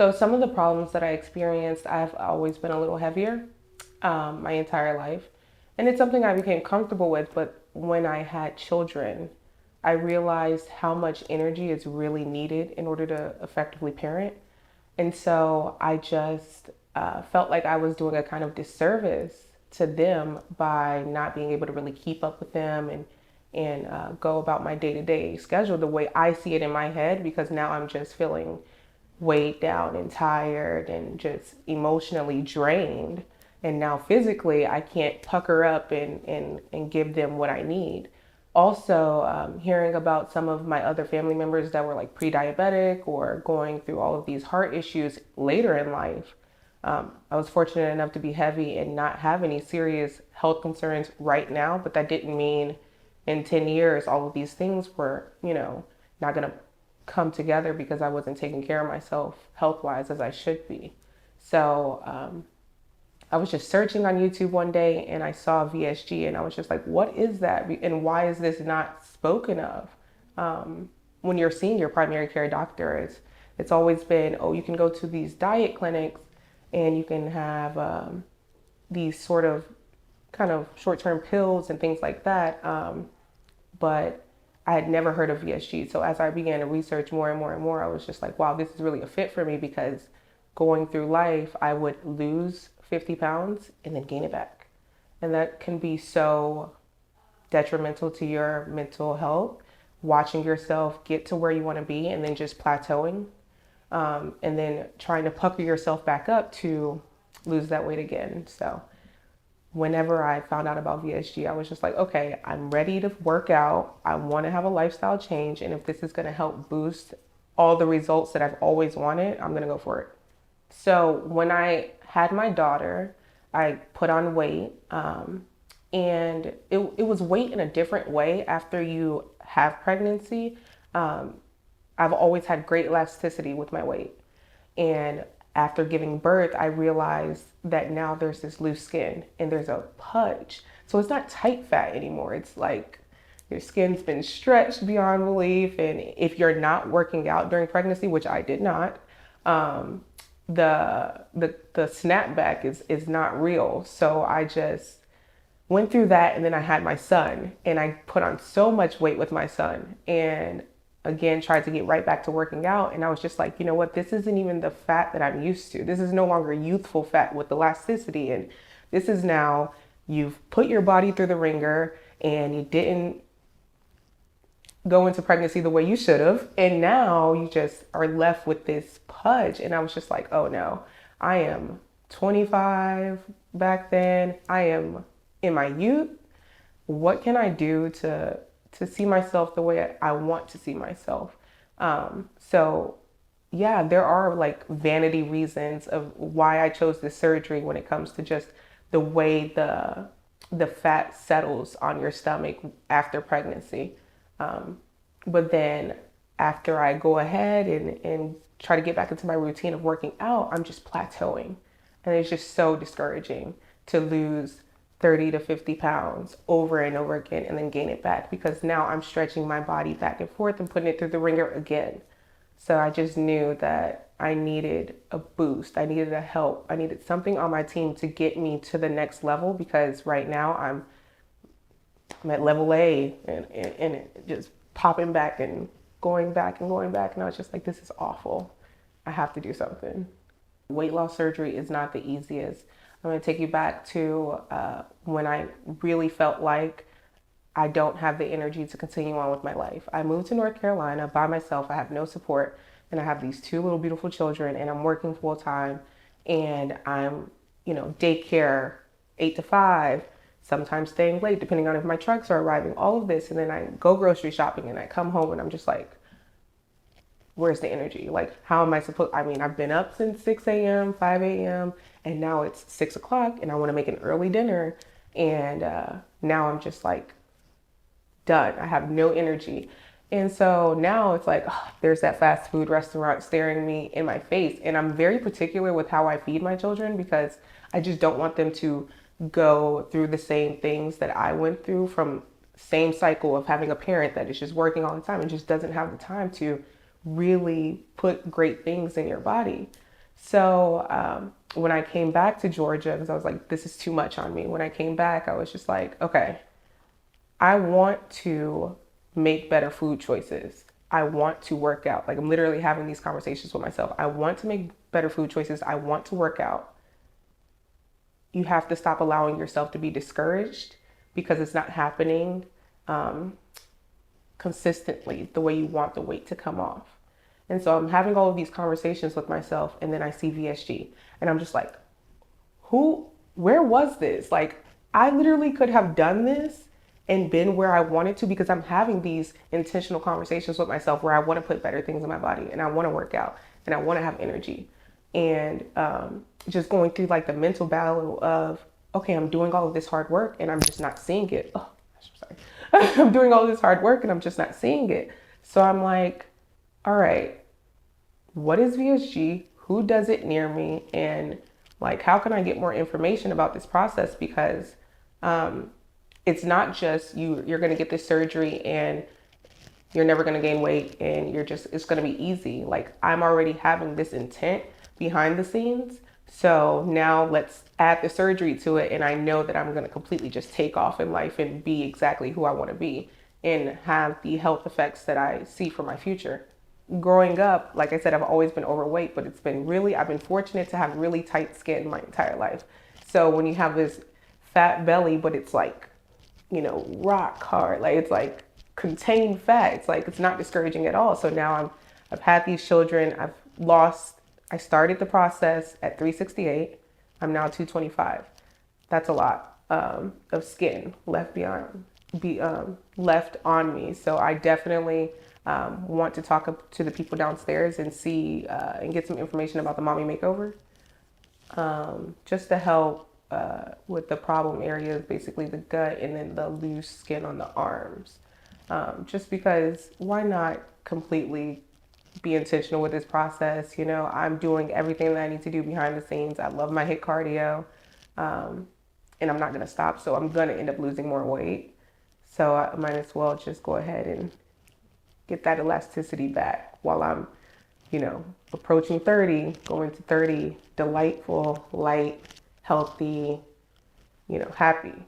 So some of the problems that I experienced, I've always been a little heavier my entire life. And it's something I became comfortable with. But when I had children, I realized how much energy is really needed in order to effectively parent. And so I just felt like I was doing a kind of disservice to them by not being able to really keep up with them and go about my day-to-day schedule the way I see it in my head, because now I'm just feeling weighed down and tired and just emotionally drained. And now physically, I can't pucker up and give them what I need. Also, hearing about some of my other family members that were like pre-diabetic or going through all of these heart issues later in life. I was fortunate enough to be heavy and not have any serious health concerns right now, but that didn't mean in 10 years all of these things were, not going to come together because I wasn't taking care of myself health wise as I should be. So I was just searching on YouTube one day and I saw VSG and I was just like, what is that? And why is this not spoken of? When you're seeing your primary care doctor, it's always been, oh, you can go to these diet clinics and you can have these sort of kind of short-term pills and things like that. But I had never heard of VSG. So as I began to research more and more and more, I was just like, wow, this is really a fit for me, because going through life, I would lose 50 pounds and then gain it back. And that can be so detrimental to your mental health, watching yourself get to where you want to be and then just plateauing, and then trying to pucker yourself back up to lose that weight again. So whenever I found out about VSG, I was just like, okay, I'm ready to work out. I want to have a lifestyle change. And if this is going to help boost all the results that I've always wanted, I'm going to go for it. So when I had my daughter, I put on weight, and it was weight in a different way after you have pregnancy. I've always had great elasticity with my weight. And after giving birth, I realized that now there's this loose skin and there's a pudge. So it's not tight fat anymore. It's like your skin's been stretched beyond belief. And if you're not working out during pregnancy, which I did not, the snapback is not real. So I just went through that, and then I had my son and I put on so much weight with my son, and again tried to get right back to working out. And I was just like, you know what, this isn't even the fat that I'm used to. This is no longer youthful fat with elasticity, and this is now you've put your body through the ringer and you didn't go into pregnancy the way you should have, and now you just are left with this pudge. And I was just like, oh no, I am 25 back then, I am in my youth. What can I do to see myself the way I want to see myself? So yeah, there are like vanity reasons of why I chose this surgery when it comes to just the way the fat settles on your stomach after pregnancy. But then after I go ahead and try to get back into my routine of working out, I'm just plateauing. And it's just so discouraging to lose 30 to 50 pounds over and over again and then gain it back, because now I'm stretching my body back and forth and putting it through the ringer again. So I just knew that I needed a boost. I needed a help. I needed something on my team to get me to the next level, because right now I'm at level A and it just popping back and going back and going back. And I was just like, this is awful. I have to do something. Weight loss surgery is not the easiest. I'm going to take you back to when I really felt like I don't have the energy to continue on with my life. I moved to North Carolina by myself. I have no support, and I have these two little beautiful children, and I'm working full time, and I'm, daycare 8 to 5, sometimes staying late depending on if my trucks are arriving, all of this. And then I go grocery shopping and I come home and I'm just like, where's the energy? Like, how am I supposed, I've been up since 6 a.m., 5 a.m., and now it's 6 o'clock and I want to make an early dinner. And now I'm just like done. I have no energy. And so now it's like, there's that fast food restaurant staring me in my face. And I'm very particular with how I feed my children, because I just don't want them to go through the same things that I went through, from same cycle of having a parent that is just working all the time and just doesn't have the time to really put great things in your body. So when I came back to Georgia, because I was like, this is too much on me. When I came back, I was just like, okay, I want to make better food choices. I want to work out. Like I'm literally having these conversations with myself. I want to make better food choices. I want to work out. You have to stop allowing yourself to be discouraged because it's not happening consistently the way you want the weight to come off. And so I'm having all of these conversations with myself, and then I see VSG, and I'm just like, where was this? Like, I literally could have done this and been where I wanted to because I'm having these intentional conversations with myself where I want to put better things in my body and I want to work out and I want to have energy. And just going through like the mental battle of, okay, I'm doing all of this hard work and I'm just not seeing it. Oh, I'm sorry. I'm doing all this hard work and I'm just not seeing it. So I'm like, all right, what is VSG? Who does it near me? And like, how can I get more information about this process? Because it's not just you're going to get this surgery and you're never going to gain weight and it's going to be easy. Like I'm already having this intent behind the scenes. So now let's add the surgery to it. And I know that I'm going to completely just take off in life and be exactly who I want to be and have the health effects that I see for my future. Growing up, like I said, I've always been overweight, but I've been fortunate to have really tight skin my entire life. So when you have this fat belly, but it's like, rock hard, like it's like contained fat, it's like, it's not discouraging at all. So now I've had these children, I started the process at 368. I'm now 225. That's a lot of skin left left on me. So I definitely want to talk to the people downstairs and see and get some information about the mommy makeover, just to help with the problem areas, basically the gut and then the loose skin on the arms. Just because why not completely be intentional with this process? I'm doing everything that I need to do behind the scenes. I love my HIIT cardio, and I'm not going to stop. So I'm going to end up losing more weight. So I might as well just go ahead and get that elasticity back while I'm, approaching 30, going to 30, delightful, light, healthy, happy.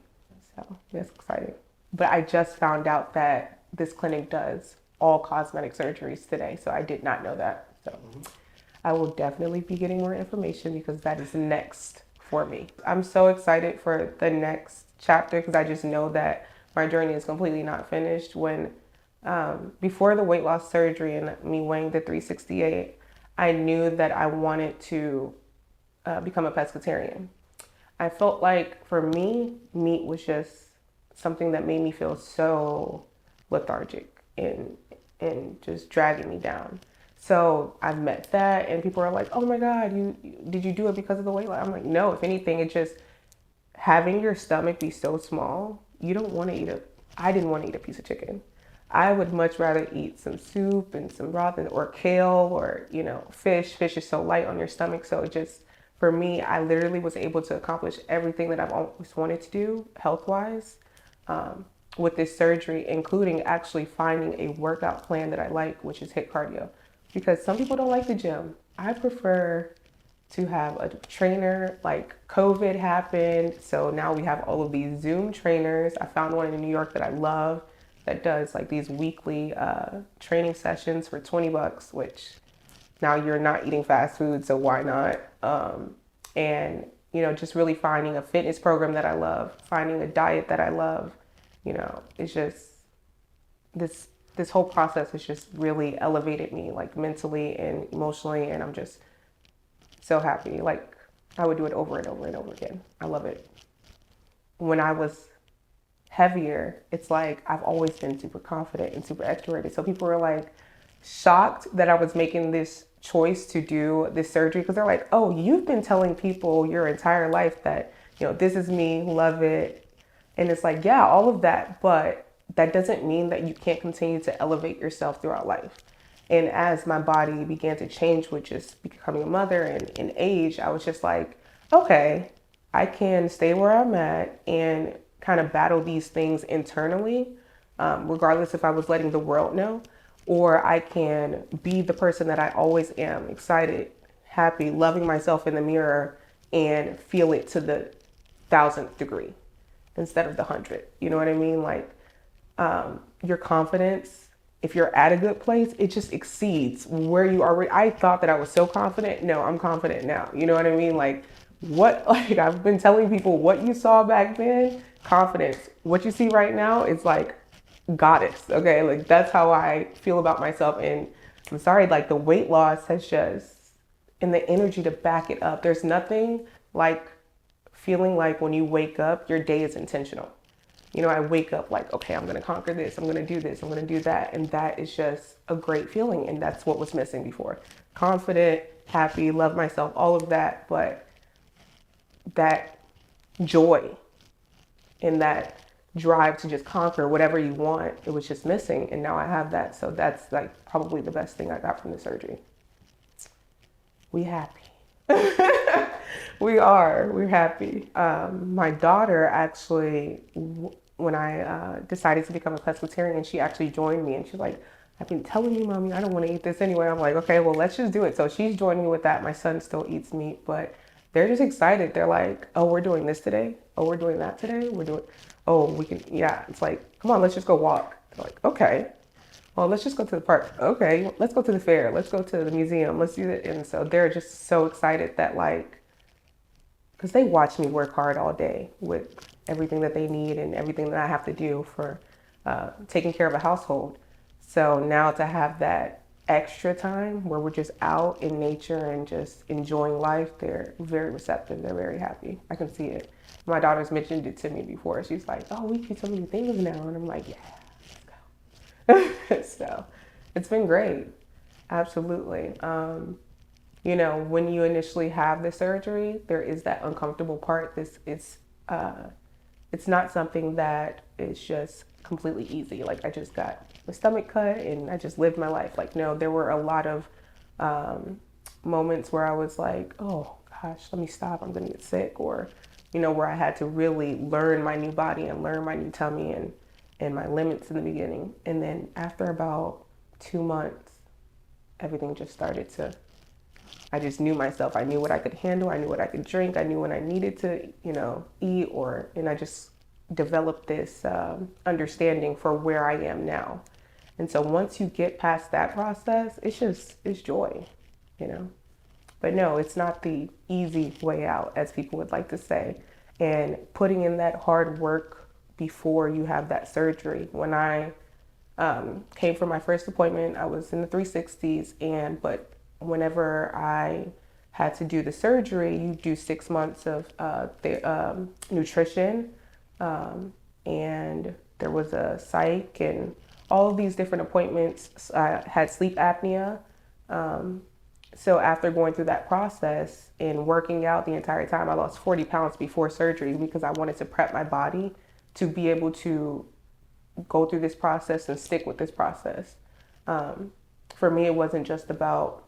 So that's exciting. But I just found out that this clinic does all cosmetic surgeries today. So I did not know that. So I will definitely be getting more information because that is next for me. I'm so excited for the next chapter because I just know that my journey is completely not finished. When before the weight loss surgery and me weighing the 368, I knew that I wanted to become a pescatarian. I felt like for me, meat was just something that made me feel so lethargic and just dragging me down. So I've met that, and people are like, "Oh my God, did you do it because of the weight loss?" I'm like, no. If anything, it's just having your stomach be so small. You don't want to eat I didn't want to eat a piece of chicken. I would much rather eat some soup and some broth or kale or fish. Fish is so light on your stomach, so it just, for me, I literally was able to accomplish everything that I've always wanted to do health-wise with this surgery, including actually finding a workout plan that I like, which is HIIT cardio. Because some people don't like the gym. I prefer to have a trainer. Like COVID happened, so now we have all of these Zoom trainers. I found one in New York that I love that does like these weekly training sessions for $20, which now you're not eating fast food, so why not? And just really finding a fitness program that I love, finding a diet that I love. It's just this whole process has just really elevated me, like mentally and emotionally, and I'm just so happy. Like I would do it over and over and over again. I love it. When I was heavier, it's like I've always been super confident and super extroverted. So people were like shocked that I was making this choice to do this surgery because they're like, "Oh, you've been telling people your entire life that, this is me, love it." And it's like, yeah, all of that, but that doesn't mean that you can't continue to elevate yourself throughout life. And as my body began to change with just becoming a mother and in age, I was just like, okay, I can stay where I'm at and kind of battle these things internally, regardless if I was letting the world know, or I can be the person that I always am, excited, happy, loving myself in the mirror and feel it to the 1000th degree instead of the 100th. You know what I mean? Like, your confidence, if you're at a good place, it just exceeds where you are. I thought that I was so confident. No, I'm confident now. You know what I mean? Like, like I've been telling people, what you saw back then, confidence. What you see right now is like goddess. Okay. Like, that's how I feel about myself. And I'm sorry, like, the weight loss has just, and the energy to back it up. There's nothing like feeling like when you wake up, your day is intentional. You know, I wake up like, okay, I'm going to conquer this. I'm going to do this. I'm going to do that. And that is just a great feeling. And that's what was missing before. Confident, happy, love myself, all of that. But that joy and that drive to just conquer whatever you want, it was just missing. And now I have that. So that's like probably the best thing I got from the surgery. We happy. We're happy. My daughter actually, when I decided to become a pescatarian, she actually joined me and she's like, I've been telling you, mommy, I don't want to eat this anyway. I'm like, okay, well, let's just do it. So she's joining me with that. My son still eats meat, but they're just excited. They're like, oh, we're doing this today. Oh, we're doing that today. Oh, we can, yeah. It's like, come on, let's just go walk. They're like, okay. Well, let's just go to the park. Okay, let's go to the fair. Let's go to the museum. Let's do it. And so they're just so excited that, like, because they watch me work hard all day with everything that they need and everything that I have to do for taking care of a household. So now to have that extra time where we're just out in nature and just enjoying life, they're very receptive. They're very happy. I can see it. My daughter's mentioned it to me before. She's like, oh, we do so many things now. And I'm like, yeah, let's go. So it's been great. Absolutely. You know, when you initially have the surgery, there is that uncomfortable part. It's not something that is just completely easy. Like, I just got my stomach cut and I just lived my life. Like, no, there were a lot of moments where I was like, oh gosh, let me stop. I'm gonna get sick. Or, you know, where I had to really learn my new body and learn my new tummy and my limits in the beginning. And then after about 2 months, everything just started to, I just knew myself. I knew what I could handle. I knew what I could drink. I knew when I needed to, you know, eat, and I just developed this understanding for where I am now. And so once you get past that process, it's joy, you know. But no, it's not the easy way out, as people would like to say. And putting in that hard work before you have that surgery. When I came for my first appointment, I was in the 360s, but whenever I had to do the surgery, you do 6 months of the nutrition, and there was a psych and all of these different appointments. I had sleep apnea. So after going through that process and working out the entire time, I lost 40 pounds before surgery because I wanted to prep my body to be able to go through this process and stick with this process. For me, it wasn't just about,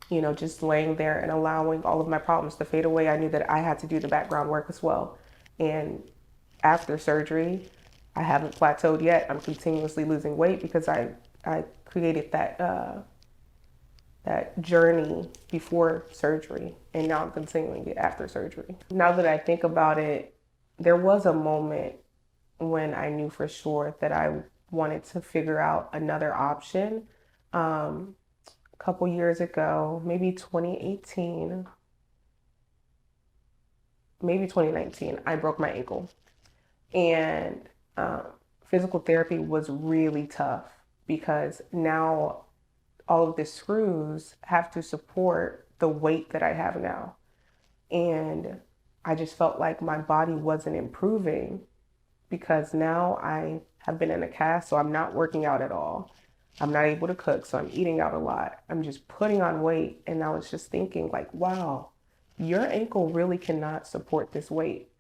you know, just laying there and allowing all of my problems to fade away. I knew that I had to do the background work as well. And after surgery, I haven't plateaued yet. I'm continuously losing weight because I created that journey before surgery, and now I'm continuing it after surgery. Now that I think about it, there was a moment when I knew for sure that I wanted to figure out another option. A couple years ago, maybe 2018, maybe 2019, I broke my ankle. And physical therapy was really tough because now all of the screws have to support the weight that I have now. And I just felt like my body wasn't improving because now I have been in a cast, so I'm not working out at all. I'm not able to cook, so I'm eating out a lot. I'm just putting on weight. And I was just thinking like, wow, your ankle really cannot support this weight.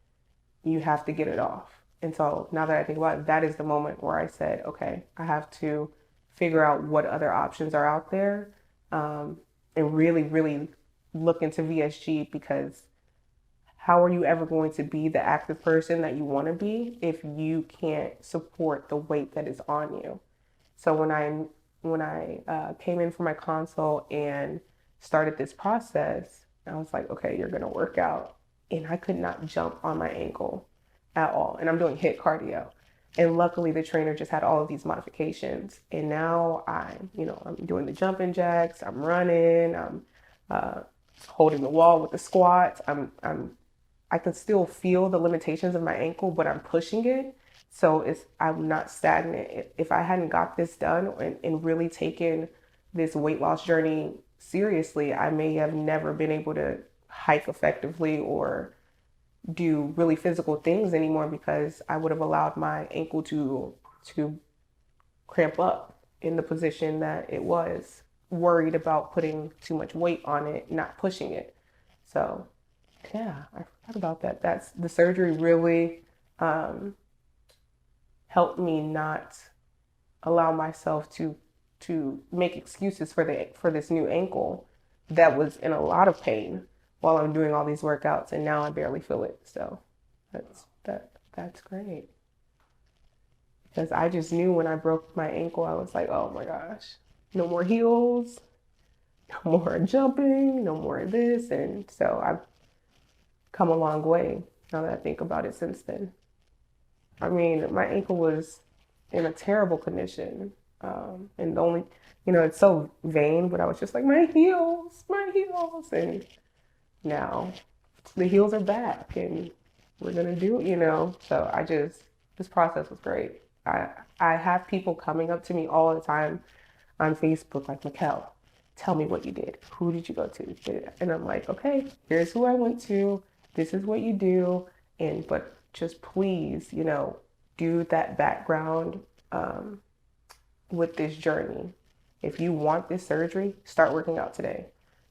You have to get it off. And so now that I think about it, that is the moment where I said, okay, I have to figure out what other options are out there, and really, really look into VSG, because how are you ever going to be the active person that you want to be if you can't support the weight that is on you? So when I came in for my consult and started this process, I was like, okay, you're going to work out. And I could not jump on my ankle at all. And I'm doing HIIT cardio. And luckily the trainer just had all of these modifications. And now I'm doing the jumping jacks, I'm running, I'm uh, holding the wall with the squats. I can still feel the limitations of my ankle, but I'm pushing it. So I'm not stagnant. If I hadn't got this done and really taken this weight loss journey seriously, I may have never been able to hike effectively or do really physical things anymore because I would have allowed my ankle to cramp up in the position that it was, worried about putting too much weight on it, not pushing it. So yeah, I forgot about that. That's the surgery really um, helped me not allow myself to make excuses for this new ankle that was in a lot of pain while I'm doing all these workouts, and now I barely feel it. So that's great. Because I just knew when I broke my ankle, I was like, oh my gosh, no more heels, no more jumping, no more of this. And so I've come a long way now that I think about it since then. I mean, my ankle was in a terrible condition. And the only, it's so vain, but I was just like, my heels, my heels. And now the heels are back and we're going to do it. So this process was great. I have people coming up to me all the time on Facebook, like, Mekal, tell me what you did. Who did you go to? And I'm like, okay, here's who I went to. This is what you do. But just please, do that background with this journey. If you want this surgery, start working out today.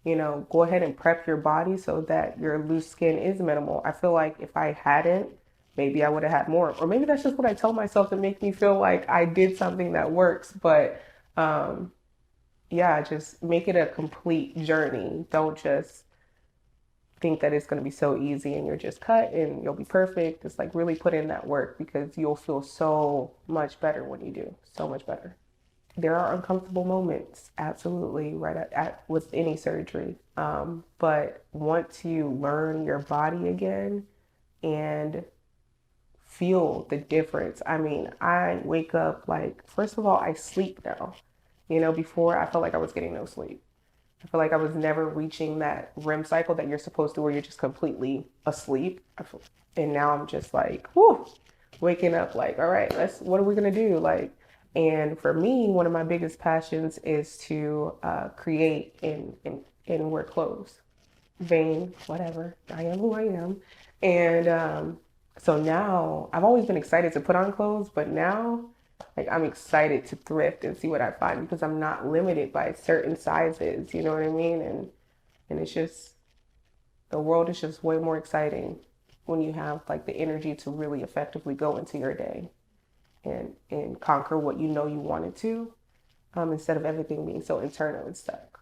Go ahead and prep your body so that your loose skin is minimal. I feel like if I hadn't, maybe I would have had more. Or maybe that's just what I tell myself to make me feel like I did something that works. But yeah, just make it a complete journey. Don't just think that it's going to be so easy and you're just cut and you'll be perfect. It's like really put in that work because you'll feel so much better when you do. So much better. There are uncomfortable moments, absolutely, right with any surgery. But once you learn your body again and feel the difference, I mean, I wake up like, first of all, I sleep now. Before I felt like I was getting no sleep. I feel like I was never reaching that REM cycle that you're supposed to, where you're just completely asleep. And now I'm just like, whoo, waking up like, all right, what are we going to do? Like, and for me, one of my biggest passions is to create and wear clothes. Vain, whatever. I am who I am. And so now I've always been excited to put on clothes, but now like I'm excited to thrift and see what I find because I'm not limited by certain sizes, you know what I mean? And it's just, the world is just way more exciting when you have like the energy to really effectively go into your day and conquer what you wanted to, instead of everything being so internal and stuck.